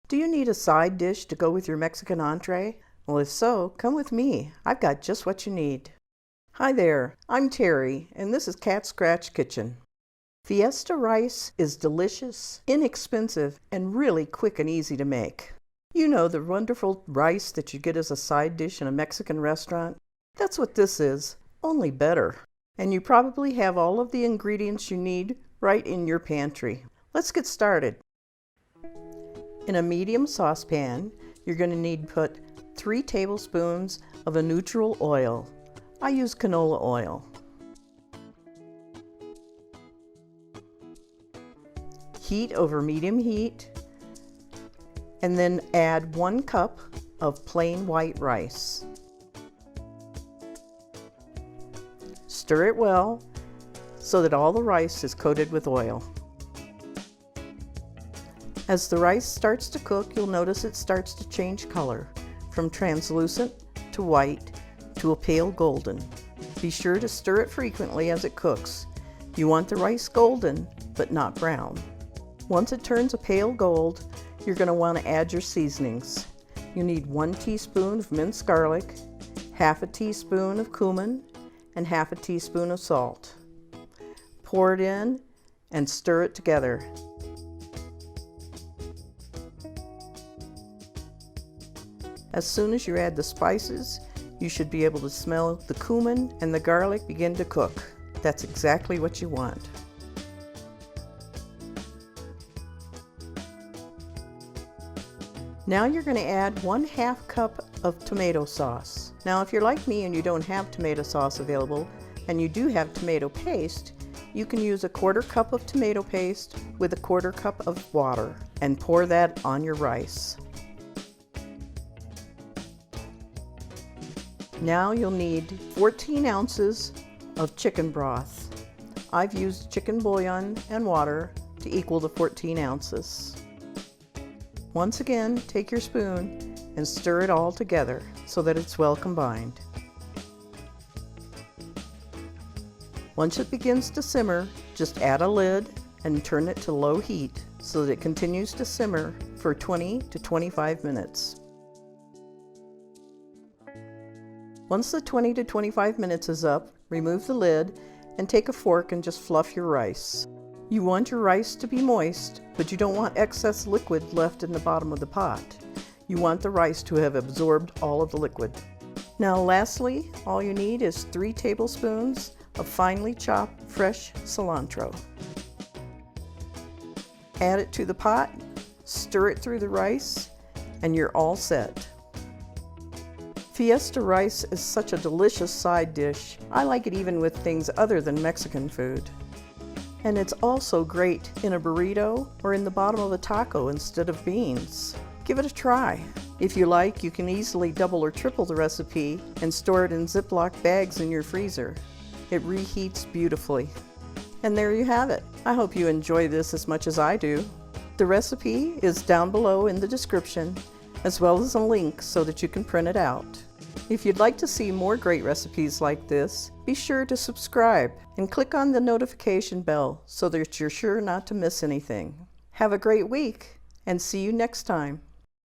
Do you need a side dish to go with your Mexican entree? Well, if so, come with me. I've got just what you need. Hi there, I'm Terry, and this is Cat Scratch Kitchen. Fiesta Rice is delicious, inexpensive, and really quick and easy to make. You know the wonderful rice that you get as a side dish in a Mexican restaurant? That's what this is, only better. And you probably have all of the ingredients you need right in your pantry. Let's get started. In a medium saucepan, you're going to need to put 3 tablespoons of a neutral oil. I use canola oil. Heat over medium heat, and then add 1 cup of plain white rice. Stir it well so that all the rice is coated with oil. As the rice starts to cook, you'll notice it starts to change color from translucent to white to a pale golden. Be sure to stir it frequently as it cooks. You want the rice golden, but not brown. Once it turns a pale gold, you're going to want to add your seasonings. You need 1 teaspoon of minced garlic, half a teaspoon of cumin, and half a teaspoon of salt. Pour it in and stir it together. As soon as you add the spices, you should be able to smell the cumin and the garlic begin to cook. That's exactly what you want. Now you're going to add 1/2 cup of tomato sauce. Now if you're like me and you don't have tomato sauce available, and you do have tomato paste, you can use a 1/4 cup of tomato paste with a 1/4 cup of water and pour that on your rice. Now you'll need 14 ounces of chicken broth. I've used chicken bouillon and water to equal the 14 ounces. Once again, take your spoon and stir it all together so that it's well combined. Once it begins to simmer, just add a lid and turn it to low heat so that it continues to simmer for 20 to 25 minutes. Once the 20 to 25 minutes is up, remove the lid and take a fork and just fluff your rice. You want your rice to be moist, but you don't want excess liquid left in the bottom of the pot. You want the rice to have absorbed all of the liquid. Now lastly, all you need is 3 tablespoons of finely chopped fresh cilantro. Add it to the pot, stir it through the rice, and you're all set. Fiesta rice is such a delicious side dish. I like it even with things other than Mexican food. And it's also great in a burrito or in the bottom of a taco instead of beans. Give it a try. If you like, you can easily double or triple the recipe and store it in Ziploc bags in your freezer. It reheats beautifully. And there you have it. I hope you enjoy this as much as I do. The recipe is down below in the description, as well as a link so that you can print it out. If you'd like to see more great recipes like this, be sure to subscribe and click on the notification bell so that you're sure not to miss anything. Have a great week and see you next time.